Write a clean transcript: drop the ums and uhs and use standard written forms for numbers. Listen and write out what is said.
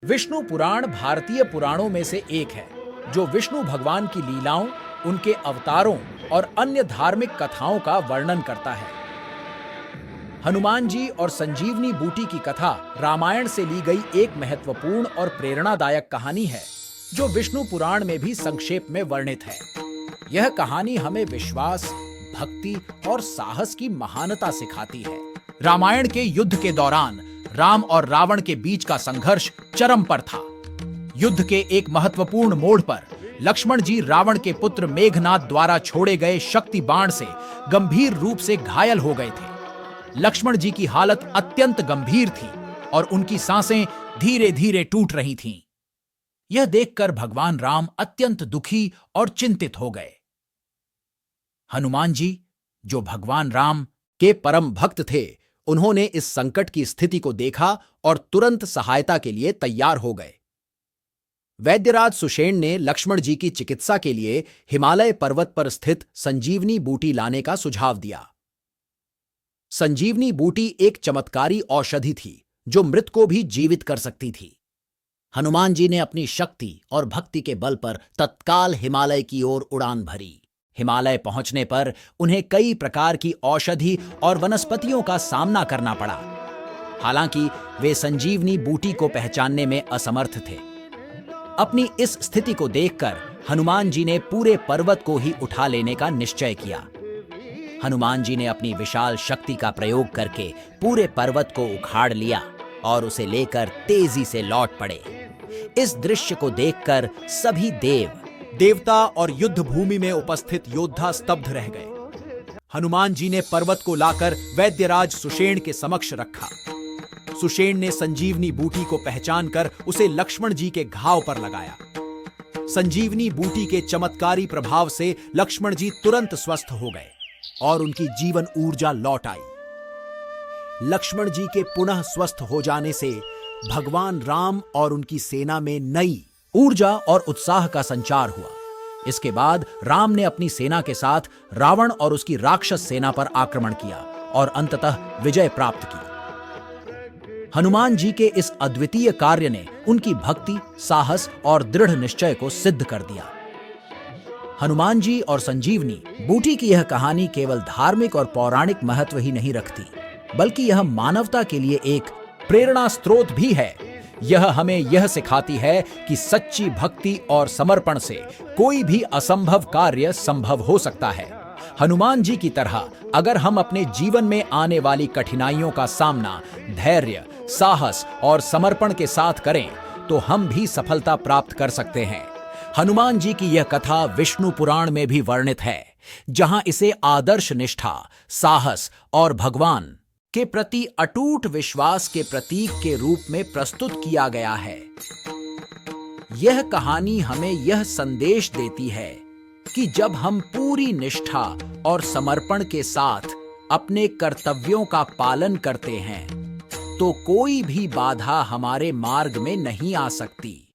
विष्णु पुराण भारतीय पुराणों में से एक है जो विष्णु भगवान की लीलाओं, उनके अवतारों और अन्य धार्मिक कथाओं का वर्णन करता है। हनुमान जी और संजीवनी बूटी की कथा रामायण से ली गई एक महत्वपूर्ण और प्रेरणादायक कहानी है जो विष्णु पुराण में भी संक्षेप में वर्णित है। यह कहानी हमें विश्वास, भक्ति और साहस की महानता सिखाती है। रामायण के युद्ध के दौरान राम और रावण के बीच का संघर्ष चरम पर था। युद्ध के एक महत्वपूर्ण मोड़ पर लक्ष्मण जी रावण के पुत्र मेघनाद द्वारा छोड़े गए शक्ति बाण से गंभीर रूप से घायल हो गए थे। लक्ष्मण जी की हालत अत्यंत गंभीर थी और उनकी सांसें धीरे धीरे टूट रही थीं। यह देखकर भगवान राम अत्यंत दुखी और चिंतित हो गए। हनुमान जी, जो भगवान राम के परम भक्त थे, उन्होंने इस संकट की स्थिति को देखा और तुरंत सहायता के लिए तैयार हो गए। वैद्यराज सुषेण ने लक्ष्मण जी की चिकित्सा के लिए हिमालय पर्वत पर स्थित संजीवनी बूटी लाने का सुझाव दिया। संजीवनी बूटी एक चमत्कारी औषधि थी जो मृत को भी जीवित कर सकती थी। हनुमान जी ने अपनी शक्ति और भक्ति के बल पर तत्काल हिमालय की ओर उड़ान भरी। हिमालय पहुंचने पर उन्हें कई प्रकार की औषधि और वनस्पतियों का सामना करना पड़ा। हालांकि वे संजीवनी बूटी को पहचानने में असमर्थ थे। अपनी इस स्थिति को देखकर हनुमान जी ने पूरे पर्वत को ही उठा लेने का निश्चय किया। हनुमान जी ने अपनी विशाल शक्ति का प्रयोग करके पूरे पर्वत को उखाड़ लिया और उसे लेकर तेजी से लौट पड़े। इस दृश्य को देखकर सभी देवता और युद्ध भूमि में उपस्थित योद्धा स्तब्ध रह गए। हनुमान जी ने पर्वत को लाकर वैद्यराज सुषेण के समक्ष रखा। सुषेण ने संजीवनी बूटी को पहचानकर उसे लक्ष्मण जी के घाव पर लगाया। संजीवनी बूटी के चमत्कारी प्रभाव से लक्ष्मण जी तुरंत स्वस्थ हो गए और उनकी जीवन ऊर्जा लौट आई। लक्ष्मण जी के पुनः स्वस्थ हो जाने से भगवान राम और उनकी सेना में नई ऊर्जा और उत्साह का संचार हुआ। इसके बाद राम ने अपनी सेना के साथ रावण और उसकी राक्षस सेना पर आक्रमण किया और अंततः विजय प्राप्त की। हनुमान जी के इस अद्वितीय कार्य ने उनकी भक्ति, साहस और दृढ़ निश्चय को सिद्ध कर दिया। हनुमान जी और संजीवनी बूटी की यह कहानी केवल धार्मिक और पौराणिक महत्व ही नहीं रखती, बल्कि यह मानवता के लिए एक प्रेरणा स्रोत भी है। यह हमें यह सिखाती है कि सच्ची भक्ति और समर्पण से कोई भी असंभव कार्य संभव हो सकता है। हनुमान जी की तरह अगर हम अपने जीवन में आने वाली कठिनाइयों का सामना धैर्य, साहस और समर्पण के साथ करें तो हम भी सफलता प्राप्त कर सकते हैं। हनुमान जी की यह कथा विष्णु पुराण में भी वर्णित है, जहां इसे आदर्श निष्ठा, साहस और भगवान के प्रति अटूट विश्वास के प्रतीक के रूप में प्रस्तुत किया गया है। यह कहानी हमें यह संदेश देती है कि जब हम पूरी निष्ठा और समर्पण के साथ अपने कर्तव्यों का पालन करते हैं, तो कोई भी बाधा हमारे मार्ग में नहीं आ सकती।